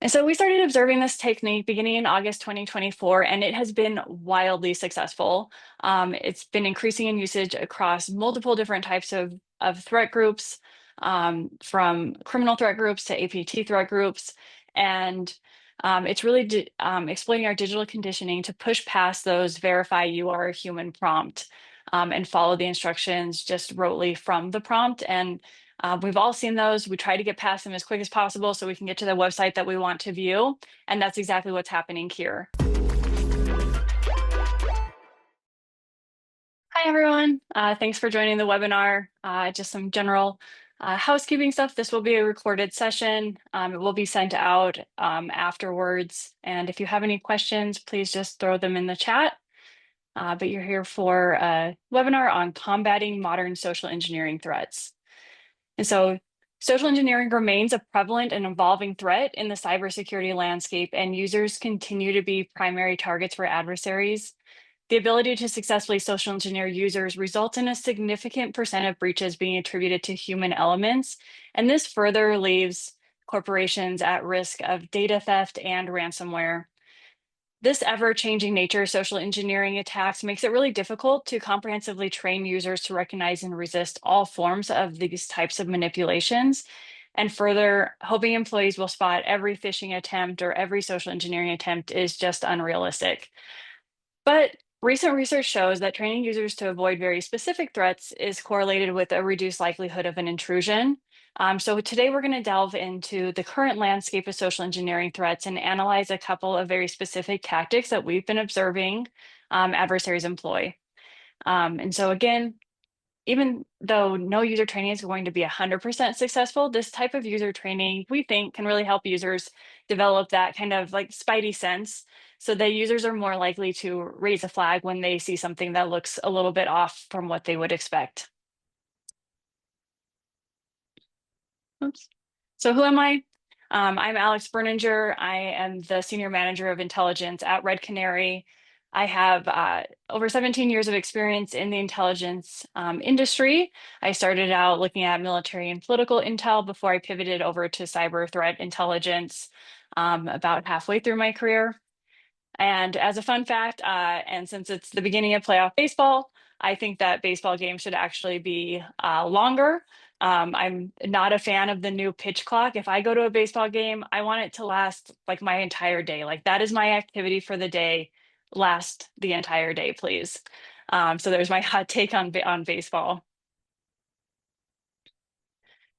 And so we started observing this technique beginning in August 2024, and it has been wildly successful. It's been increasing in usage across multiple different types of threat groups, from criminal threat groups to APT threat groups. And it's really exploiting our digital conditioning to push past those verify you are a human prompt, and follow the instructions just rotely from the prompt. And we've all seen those. We try to get past them as quick as possible so we can get to the website that we want to view. And that's exactly what's happening here. Hi, everyone. Thanks for joining the webinar. Just some general housekeeping stuff. This will be a recorded session. It will be sent out afterwards. And if you have any questions, please just throw them in the chat. But you're here for a webinar on combating modern social engineering threats. And so social engineering remains a prevalent and evolving threat in the cybersecurity landscape, and users continue to be primary targets for adversaries. The ability to successfully social engineer users results in a significant percent of breaches being attributed to human elements, and this further leaves corporations at risk of data theft and ransomware. This ever-changing nature of social engineering attacks makes it really difficult to comprehensively train users to recognize and resist all forms of these types of manipulations. And further, hoping employees will spot every phishing attempt or every social engineering attempt is just unrealistic. But recent research shows that training users to avoid very specific threats is correlated with a reduced likelihood of an intrusion. So today we're going to delve into the current landscape of social engineering threats and analyze a couple of very specific tactics that we've been observing adversaries employ. And so again, even though no user training is going to be 100% successful, this type of user training, we think, can really help users develop that kind of like spidey sense, so that users are more likely to raise a flag when they see something that looks a little bit off from what they would expect. Oops. So who am I? I'm Alex Berninger. I am the Senior Manager of Intelligence at Red Canary. I have over 17 years of experience in the intelligence industry. I started out looking at military and political intel before I pivoted over to cyber threat intelligence about halfway through my career. And as a fun fact, and since it's the beginning of playoff baseball, I think that baseball games should actually be longer. I'm not a fan of the new pitch clock. If I go to a baseball game, I want it to last like my entire day. Like that is my activity for the day. Last the entire day, please. So there's my hot take on baseball.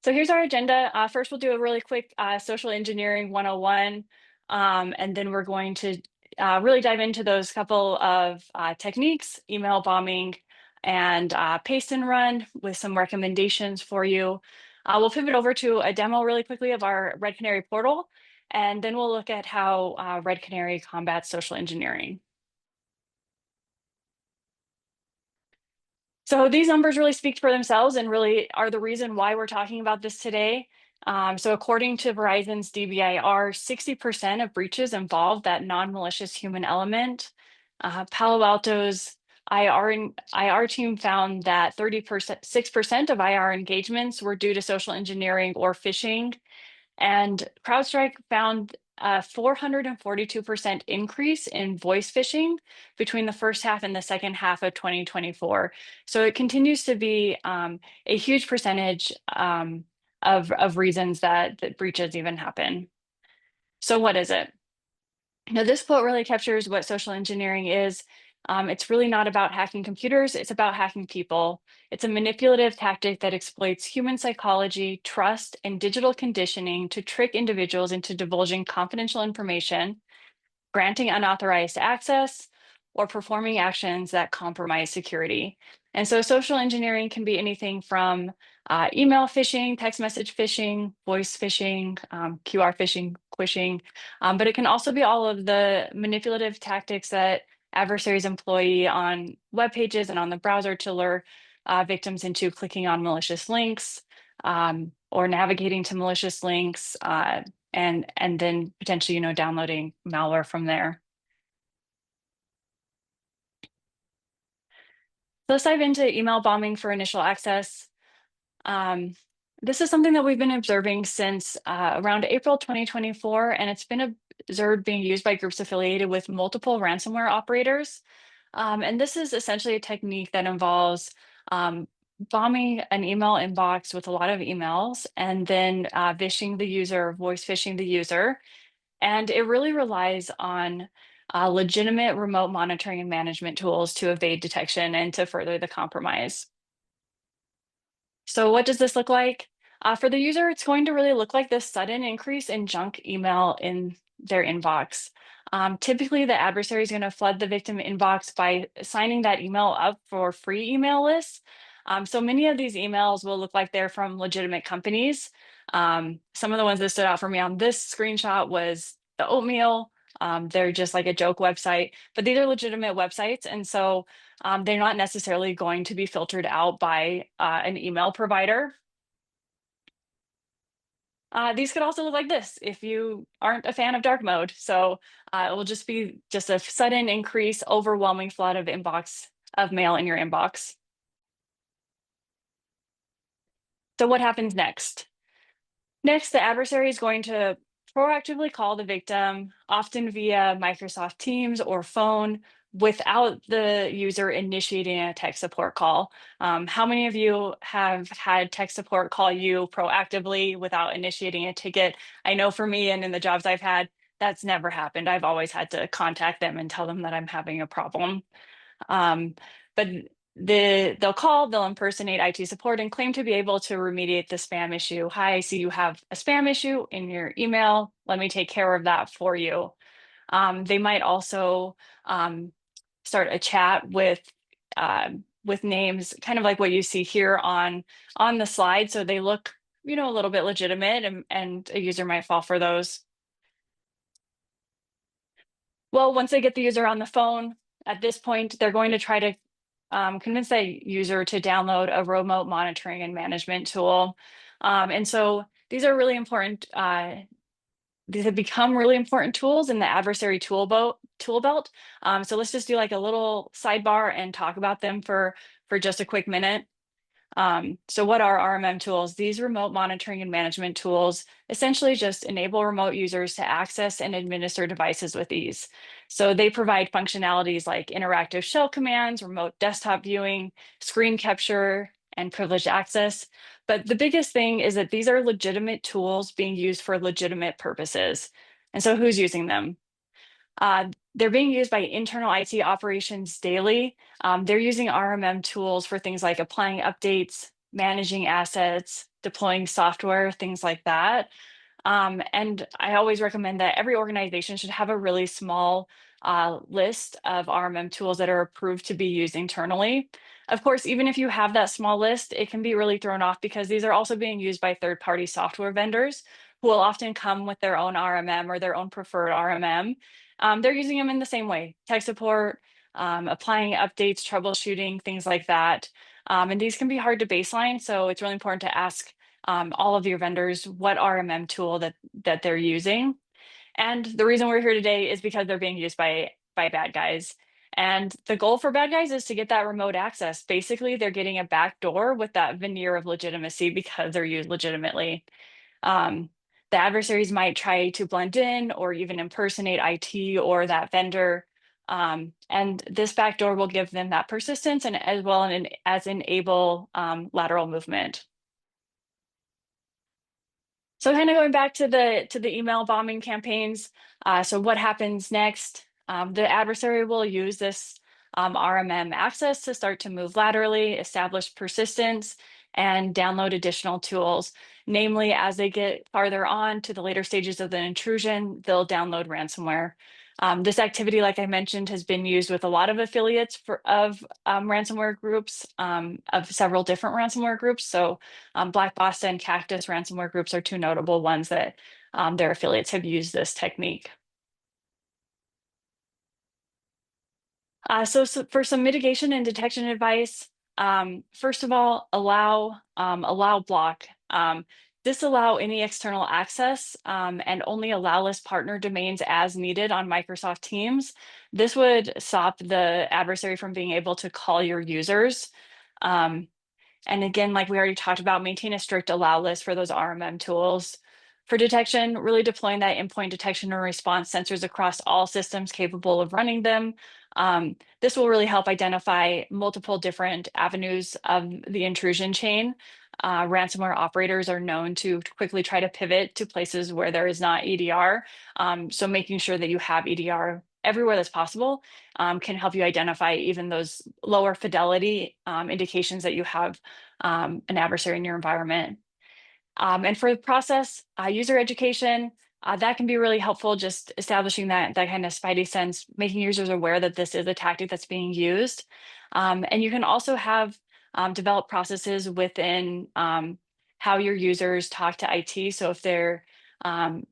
So here's our agenda. First, we'll do a really quick social engineering 101, and then we're going to really dive into those couple of techniques, email bombing, and paste and run with some recommendations for you. We'll pivot over to a demo really quickly of our Red Canary portal, and then we'll look at how Red Canary combats social engineering. So these numbers really speak for themselves and really are the reason why we're talking about this today. So according to Verizon's DBIR, 60% of breaches involve that non-malicious human element. Palo Alto's IR team found that 6% of IR engagements were due to social engineering or phishing. And CrowdStrike found a 442% increase in voice phishing between the first half and the second half of 2024. So it continues to be a huge percentage of reasons that breaches even happen. So what is it? Now, this quote really captures what social engineering is. It's really not about hacking computers, it's about hacking people. It's a manipulative tactic that exploits human psychology, trust, and digital conditioning to trick individuals into divulging confidential information, granting unauthorized access, or performing actions that compromise security. And so social engineering can be anything from email phishing, text message phishing, voice phishing, QR phishing, quishing, but it can also be all of the manipulative tactics that adversaries employ on web pages and on the browser to lure victims into clicking on malicious links, or navigating to malicious links, and then potentially, downloading malware from there. So let's dive into email bombing for initial access. This is something that we've been observing since around April 2024, and it's been observed being used by groups affiliated with multiple ransomware operators. And this is essentially a technique that involves um, bombing an email inbox with a lot of emails and then phishing the user, voice phishing the user. And it really relies on legitimate remote monitoring and management tools to evade detection and to further the compromise. So what does this look like? For the user, it's going to really look like this sudden increase in junk email in their inbox. Typically, the adversary is going to flood the victim inbox by signing that email up for free email lists. So many of these emails will look like they're from legitimate companies. Some of the ones that stood out for me on this screenshot was the oatmeal. They're just like a joke website, but these are legitimate websites. And so they're not necessarily going to be filtered out by an email provider. These could also look like this if you aren't a fan of dark mode. So it will just be just a sudden increase, overwhelming flood of mail in your inbox. So what happens next? Next, the adversary is going to proactively call the victim, often via Microsoft Teams or phone, without the user initiating a tech support call. How many of you have had tech support call you proactively without initiating a ticket? I know for me and in the jobs I've had, that's never happened. I've always had to contact them and tell them that I'm having a problem. Um, but they'll call, they'll impersonate IT support and claim to be able to remediate the spam issue. Hi, I see you have a spam issue in your email. Let me take care of that for you. They might also start a chat with names, kind of like what you see here on the slide. So they look, a little bit legitimate, and a user might fall for those. Well, once they get the user on the phone, at this point, they're going to try to convince that user to download a remote monitoring and management tool. And so these are really important. These have become really important tools in the adversary tool belt. So let's just do like a little sidebar and talk about them for just a quick minute. So what are RMM tools? These remote monitoring and management tools essentially just enable remote users to access and administer devices with ease. So they provide functionalities like interactive shell commands, remote desktop viewing, screen capture, and privileged access. But the biggest thing is that these are legitimate tools being used for legitimate purposes. And so who's using them? They're being used by internal IT operations daily. They're using RMM tools for things like applying updates, managing assets, deploying software, things like that. And I always recommend that every organization should have a really small list of RMM tools that are approved to be used internally. Of course, even if you have that small list, it can be really thrown off because these are also being used by third-party software vendors who will often come with their own RMM or their own preferred RMM. They're using them in the same way, tech support, applying updates, troubleshooting, things like that. And these can be hard to baseline, so it's really important to ask all of your vendors what RMM tool that they're using. And the reason we're here today is because they're being used by bad guys. And the goal for bad guys is to get that remote access. Basically, they're getting a back door with that veneer of legitimacy because they're used legitimately. Um, the adversaries might try to blend in or even impersonate IT or that vendor. And this backdoor will give them that persistence and as well as enable lateral movement. So kind of going back to the email bombing campaigns. So what happens next? The adversary will use this RMM access to start to move laterally, establish persistence, and download additional tools. Namely, as they get farther on to the later stages of the intrusion, they'll download ransomware. This activity, like I mentioned, has been used with a lot of affiliates of ransomware groups, of several different ransomware groups. So Black Boston and Cactus ransomware groups are two notable ones that their affiliates have used this technique. So for some mitigation and detection advice, first of all, allow block. Disallow any external access and only allow list partner domains as needed on Microsoft Teams. This would stop the adversary from being able to call your users. Um, And again, like we already talked about, maintain a strict allow list for those RMM tools. For detection, really deploying that endpoint detection and response sensors across all systems capable of running them. This will really help identify multiple different avenues of the intrusion chain. Ransomware operators are known to quickly try to pivot to places where there is not EDR. So making sure that you have EDR everywhere that's possible can help you identify even those lower fidelity indications that you have an adversary in your environment. And for the process, user education, that can be really helpful, just establishing that kind of spidey sense, making users aware that this is a tactic that's being used. And you can also have develop processes within how your users talk to IT. So um,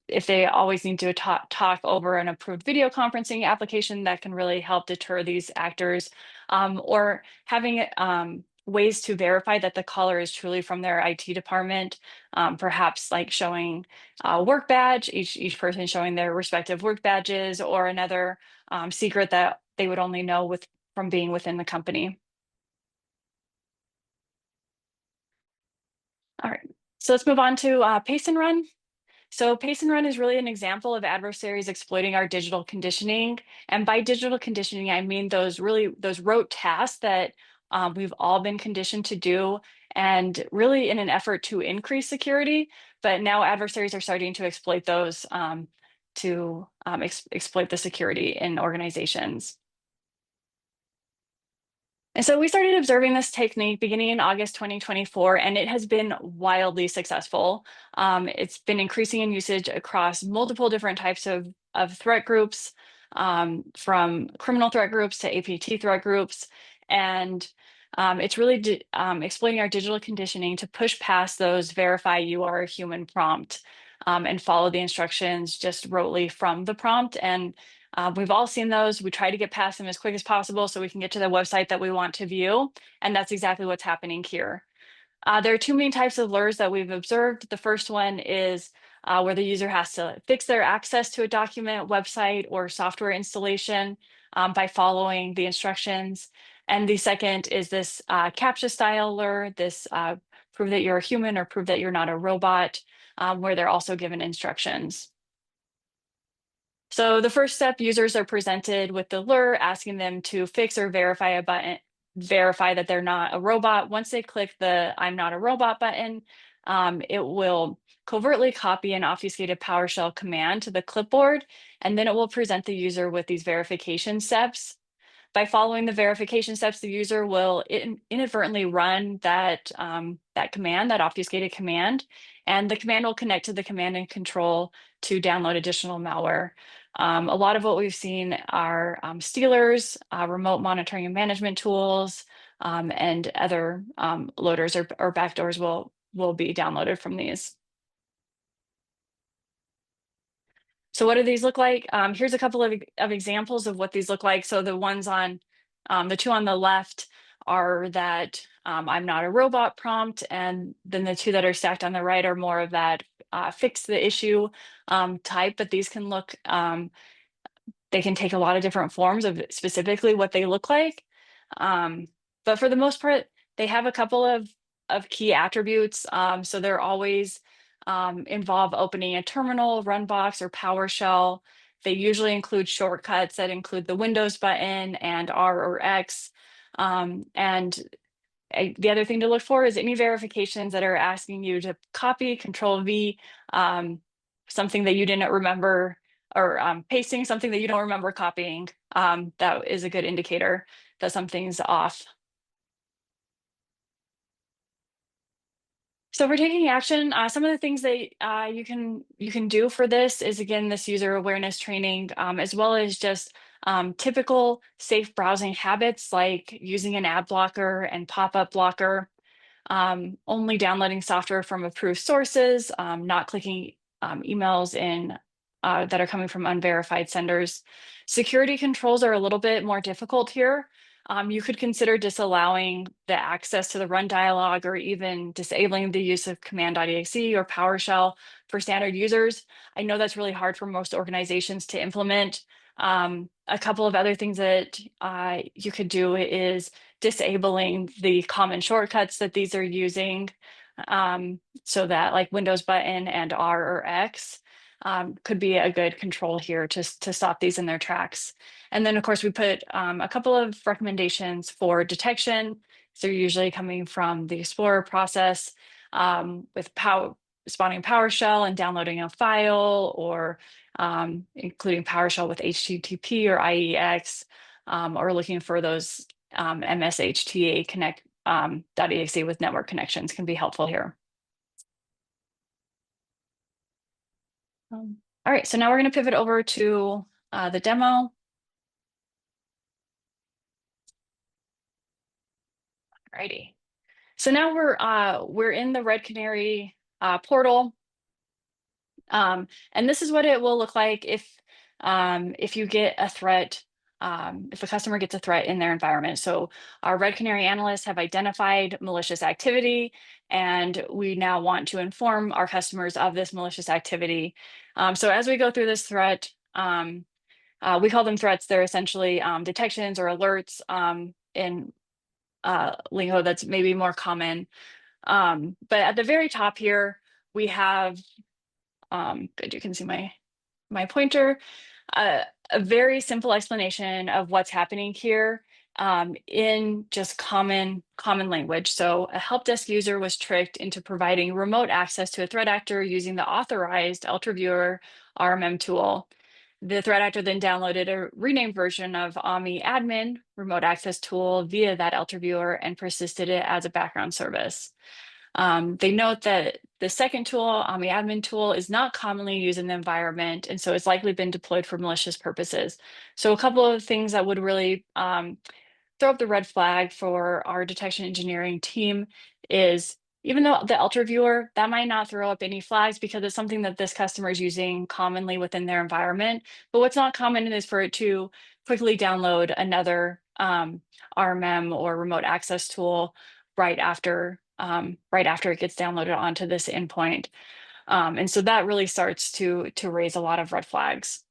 if they always need to talk over an approved video conferencing application, that can really help deter these actors, or having ways to verify that the caller is truly from their IT department, perhaps like showing a work badge, each person showing their respective work badges, or another secret that they would only know from being within the company. All right, so let's move on to pace and run. So pace and run is really an example of adversaries exploiting our digital conditioning. And by digital conditioning, I mean those rote tasks that we've all been conditioned to do, and really in an effort to increase security. But now adversaries are starting to exploit those to exploit the security in organizations. And so we started observing this technique beginning in August 2024, and it has been wildly successful. It's been increasing in usage across multiple different types of threat groups, from criminal threat groups to APT threat groups. And it's really exploiting our digital conditioning to push past those verify you are a human prompt, and follow the instructions just rotely from the prompt. And we've all seen those. We try to get past them as quick as possible so we can get to the website that we want to view. And that's exactly what's happening here. There are two main types of lures that we've observed. The first one is where the user has to fix their access to a document, website, or software installation by following the instructions. And the second is this CAPTCHA style lure, this prove that you're a human or prove that you're not a robot, where they're also given instructions. So the first step, users are presented with the lure asking them to fix or verify a button, verify that they're not a robot. Once they click the I'm not a robot button, it will covertly copy an obfuscated PowerShell command to the clipboard, and then it will present the user with these verification steps. By following the verification steps, the user will inadvertently run that command, that obfuscated command, and the command will connect to the command and control to download additional malware. A lot of what we've seen are stealers, remote monitoring and management tools, and other loaders or backdoors will be downloaded from these. So what do these look like? Here's a couple of examples of what these look like. So the ones on the two on the left are that I'm not a robot prompt, and then the two that are stacked on the right are more of that fix the issue type, but these can look, they can take a lot of different forms of specifically what they look like. But for the most part, they have a couple of key attributes. So they're always involve opening a terminal, Runbox, or PowerShell. They usually include shortcuts that include the Windows button and R or X. And the other thing to look for is any verifications that are asking you to copy, Control V, something that you didn't remember, or pasting something that you don't remember copying. That is a good indicator that something's off. So for taking action, some of the things that you can do for this is, again, this user awareness training, as well as just typical safe browsing habits like using an ad blocker and pop-up blocker, only downloading software from approved sources, not clicking emails that are coming from unverified senders. Security controls are a little bit more difficult here. You could consider disallowing the access to the run dialog, or even disabling the use of command.exe or PowerShell for standard users. I know that's really hard for most organizations to implement. A couple of other things that you could do is disabling the common shortcuts that these are using, so that like Windows button and R or X could be a good control here to stop these in their tracks. And then of course we put a couple of recommendations for detection. So usually coming from the Explorer process with spawning PowerShell and downloading a file, or including PowerShell with HTTP or IEX, or looking for those MSHTA connect .exe with network connections can be helpful here. All right, so now we're going to pivot over to the demo. Alrighty. So now we're in the Red Canary portal. And this is what it will look like if you get a threat, if a customer gets a threat in their environment. So our Red Canary analysts have identified malicious activity, and we now want to inform our customers of this malicious activity. So as we go through this threat, we call them threats. They're essentially detections or alerts in lingo that's maybe more common. But at the very top here, we have good, you can see my pointer. A very simple explanation of what's happening here in just common language. So a help desk user was tricked into providing remote access to a threat actor using the authorized UltraViewer RMM tool. The threat actor then downloaded a renamed version of AMI admin remote access tool via that UltraViewer and persisted it as a background service. They note that the second tool, AMI admin tool, is not commonly used in the environment, and so it's likely been deployed for malicious purposes. So a couple of things that would really throw up the red flag for our detection engineering team is, even though the UltraViewer, that might not throw up any flags because it's something that this customer is using commonly within their environment. But what's not common is for it to quickly download another RMM or remote access tool right after it gets downloaded onto this endpoint. And so that really starts to raise a lot of red flags.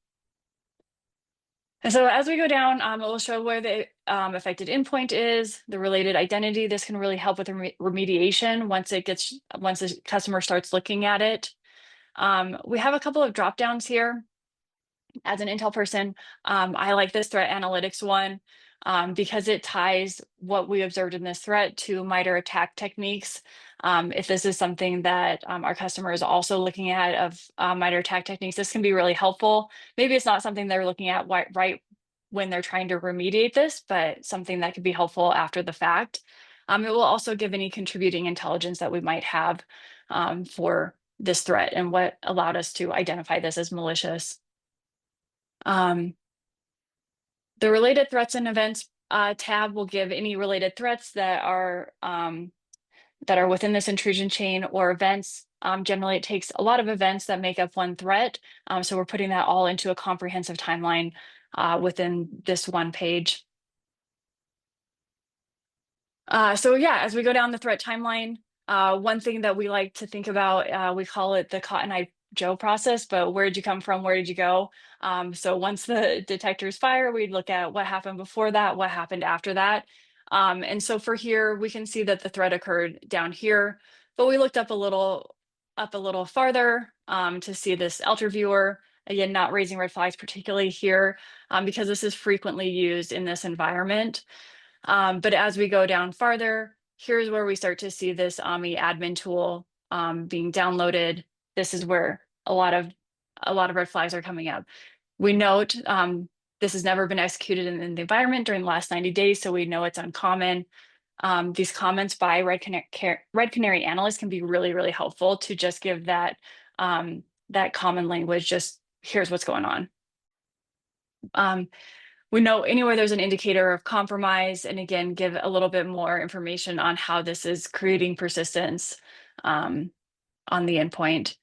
And so as we go down, it will show where the affected endpoint is, the related identity. This can really help with remediation once the customer starts looking at it. We have a couple of drop downs here. As an Intel person, I like this threat analytics one because it ties what we observed in this threat to MITRE attack techniques. If this is something that our customer is also looking at of MITRE attack techniques, this can be really helpful. Maybe it's not something they're looking at right when they're trying to remediate this, but something that could be helpful after the fact. It will also give any contributing intelligence that we might have for this threat and what allowed us to identify this as malicious. The related threats and events tab will give any related threats that are within this intrusion chain or events. Generally, it takes a lot of events that make up one threat. So we're putting that all into a comprehensive timeline within this one page. So yeah, as we go down the threat timeline, one thing that we like to think about, we call it the Cotton Eye Joe process, but where did you come from? Where did you go? So once the detectors fire, we'd look at what happened before that, what happened after that. And so for here, we can see that the threat occurred down here, but we looked up a little farther to see this UltraViewer. Again, not raising red flags particularly here because this is frequently used in this environment. But as we go down farther, here's where we start to see this AMI admin tool being downloaded. This is where a lot of red flags are coming up. We note this has never been executed in the environment during the last 90 days, so we know it's uncommon. These comments by Red Canary analysts can be really, really helpful to just give that common language, just here's what's going on. We know anywhere there's an indicator of compromise, and again, give a little bit more information on how this is creating persistence on the endpoint.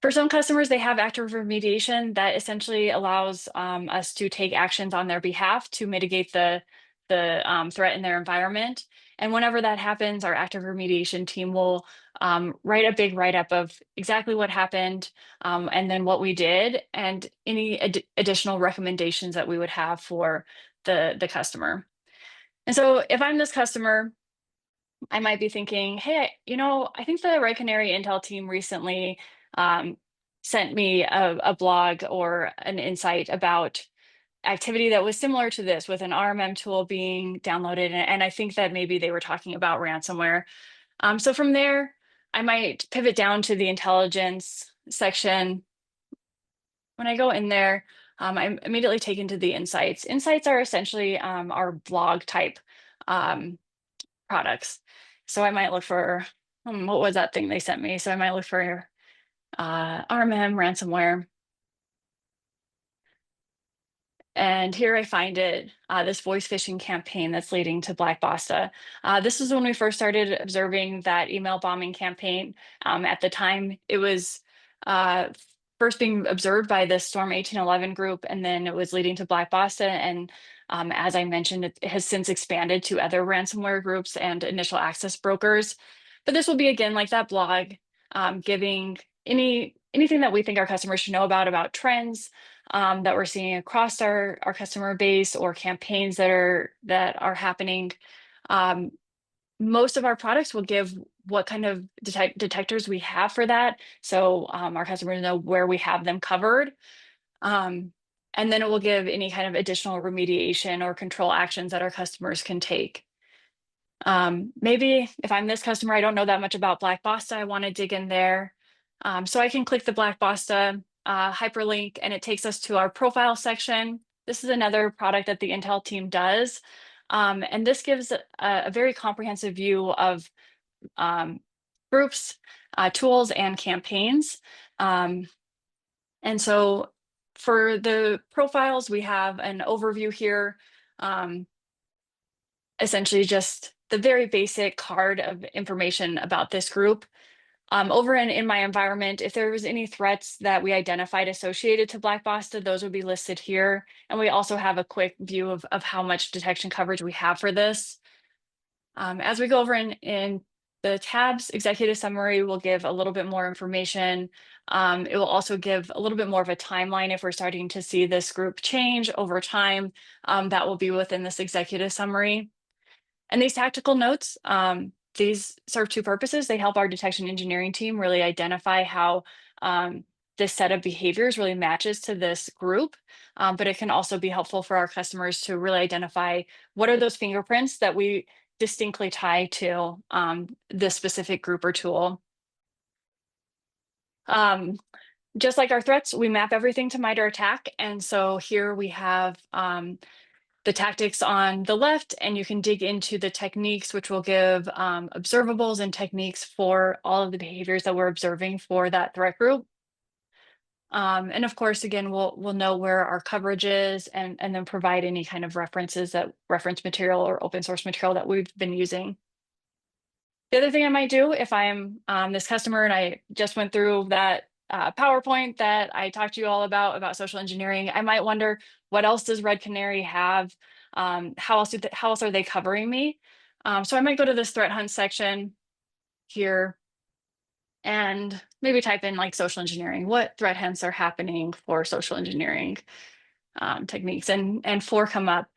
For some customers, they have active remediation that essentially allows us to take actions on their behalf to mitigate the threat in their environment. And whenever that happens, our active remediation team will write a big write-up of exactly what happened, and then what we did, and any additional recommendations that we would have for the customer. And so if I'm this customer, I might be thinking, hey, I think the Red Canary Intel team recently um, sent me a blog or an insight about activity that was similar to this, with an RMM tool being downloaded. And I think that maybe they were talking about ransomware. So from there, I might pivot down to the intelligence section. When I go in there, I'm immediately taken to the insights. Insights are essentially our blog type products. So I might look for, what was that thing they sent me? So I might look for RMM ransomware. And here I find it, this voice phishing campaign that's leading to Black Basta. This is when we first started observing that email bombing campaign. At the time, it was first being observed by the Storm 1811 group, and then it was leading to Black Basta. And as I mentioned, it has since expanded to other ransomware groups and initial access brokers. But this will be, again, like that blog, giving anything that we think our customers should know about trends that we're seeing across our customer base, or campaigns that are happening. Most of our products will give what kind of detectors we have for that, so our customers know where we have them covered. And then it will give any kind of additional remediation or control actions that our customers can take. Maybe if I'm this customer, I don't know that much about Black Basta, I want to dig in there. So I can click the Black Basta hyperlink, and it takes us to our profile section. This is another product that the Intel team does. And this gives a very comprehensive view of groups, tools, and campaigns. And so for the profiles, we have an overview here. Essentially just the very basic card of information about this group. Over in my environment, if there was any threats that we identified associated to Black Basta, those would be listed here. And we also have a quick view of how much detection coverage we have for this. As we go over in the tabs, executive summary will give a little bit more information. It will also give a little bit more of a timeline if we're starting to see this group change over time. That will be within this executive summary. And these tactical notes, these serve two purposes. They help our detection engineering team really identify how this set of behaviors really matches to this group. But it can also be helpful for our customers to really identify what are those fingerprints that we distinctly tie to this specific group or tool. Just like our threats, we map everything to MITRE ATT&CK. And so here we have the tactics on the left, and you can dig into the techniques, which will give observables and techniques for all of the behaviors that we're observing for that threat group. And of course, again, we'll know where our coverage is, and then provide any kind of references, that reference material or open source material that we've been using. The other thing I might do, if I'm this customer and I just went through that PowerPoint that I talked to you all about social engineering, I might wonder, what else does Red Canary have? How else are they covering me? So I might go to this threat hunt section here and maybe type in like social engineering. What threat hunts are happening for social engineering techniques? And four come up.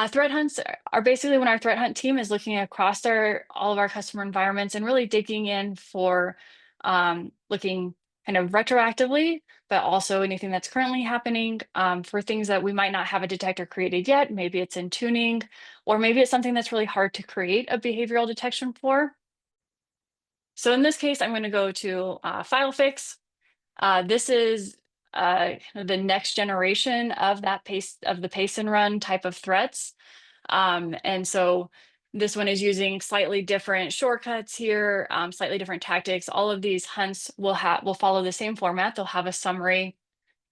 Threat hunts are basically when our threat hunt team is looking across all of our customer environments and really digging in for looking kind of retroactively, but also anything that's currently happening for things that we might not have a detector created yet. Maybe it's in tuning, or maybe it's something that's really hard to create a behavioral detection for. So in this case, I'm going to go to file fix. This is the next generation of that the paste and run type of threats. And so this one is using slightly different shortcuts here, slightly different tactics. All of these hunts will follow the same format. They'll have a summary,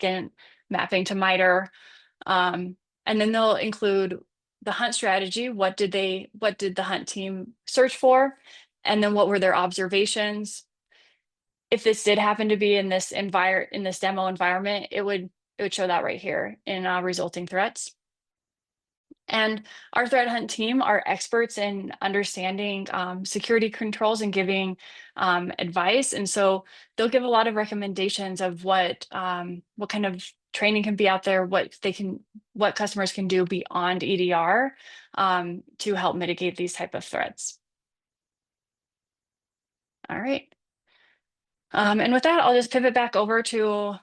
again, mapping to MITRE. And then they'll include the hunt strategy. What did the hunt team search for? And then what were their observations? If this did happen to be in this demo environment, it would show that right here in resulting threats. And our threat hunt team are experts in understanding security controls and giving advice. And so they'll give a lot of recommendations of what kind of training can be out there, what customers can do beyond EDR to help mitigate these type of threats. All right. And with that, I'll just pivot back over to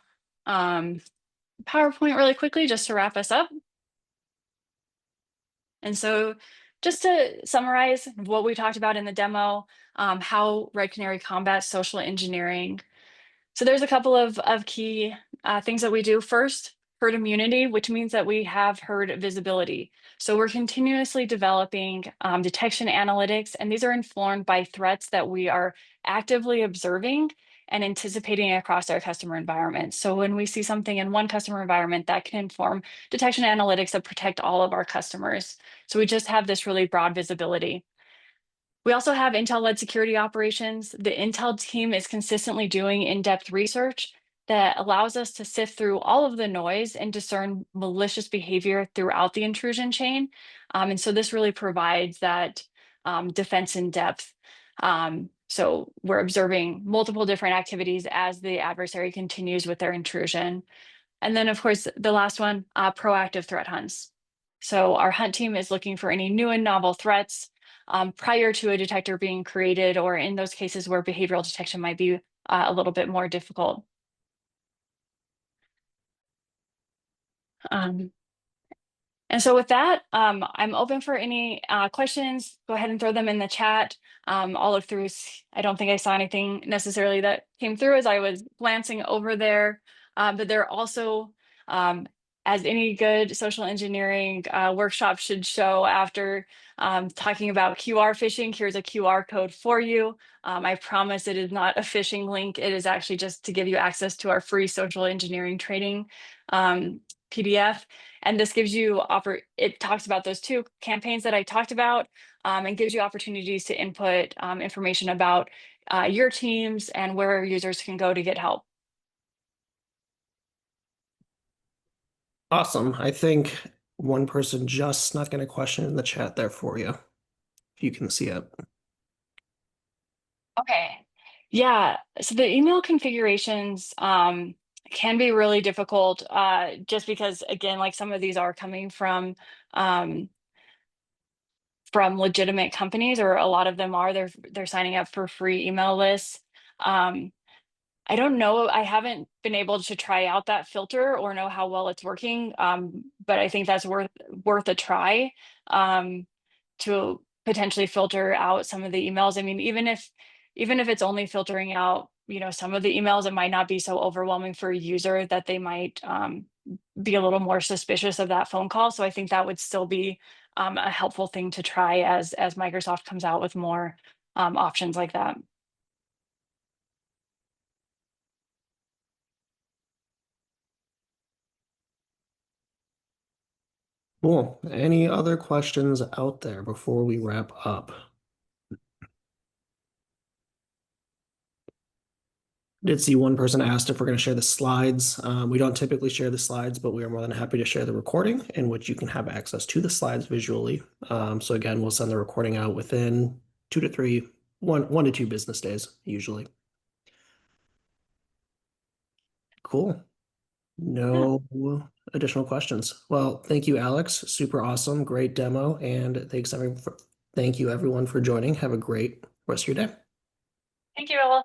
PowerPoint really quickly just to wrap us up. And so just to summarize what we talked about in the demo, how Red Canary combats social engineering. So there's a couple of key things that we do. First, herd immunity, which means that we have herd visibility. So we're continuously developing detection analytics, and these are informed by threats that we are actively observing and anticipating across our customer environment. So when we see something in one customer environment, that can inform detection analytics that protect all of our customers. So we just have this really broad visibility. We also have Intel-led security operations. The Intel team is consistently doing in-depth research that allows us to sift through all of the noise and discern malicious behavior throughout the intrusion chain. And so this really provides that defense in depth. So we're observing multiple different activities as the adversary continues with their intrusion. And then, of course, the last one, proactive threat hunts. So our hunt team is looking for any new and novel threats prior to a detector being created, or in those cases where behavioral detection might be a little bit more difficult. And so with that, I'm open for any questions. Go ahead and throw them in the chat. I'll look through. I don't think I saw anything necessarily that came through as I was glancing over there. But there are also, as any good social engineering workshop should show after talking about QR phishing, here's a QR code for you. I promise it is not a phishing link. It is actually just to give you access to our free social engineering training PDF. And this gives you it talks about those two campaigns that I talked about and gives you opportunities to input information about your teams and where users can go to get help. Awesome. I think one person just snuck in a question in the chat there for you, if you can see it. Okay. Yeah. So the email configurations can be really difficult just because, again, like some of these are coming from legitimate companies, or a lot of them are. They're signing up for free email lists. I don't know. I haven't been able to try out that filter or know how well it's working, but I think that's worth a try to potentially filter out some of the emails. I mean, even if it's only filtering out, some of the emails, it might not be so overwhelming for a user that they might be a little more suspicious of that phone call. So I think that would still be a helpful thing to try as Microsoft comes out with more options like that. Cool. Any other questions out there before we wrap up? Did see one person asked if we're going to share the slides. We don't typically share the slides, but we are more than happy to share the recording in which you can have access to the slides visually. So again, we'll send the recording out within 2 to 3, 1 to 2 business days, usually. Cool. No additional questions. Well, thank you, Alex. Super awesome. Great demo. And thank you everyone for joining. Have a great rest of your day. Thank you, Ella.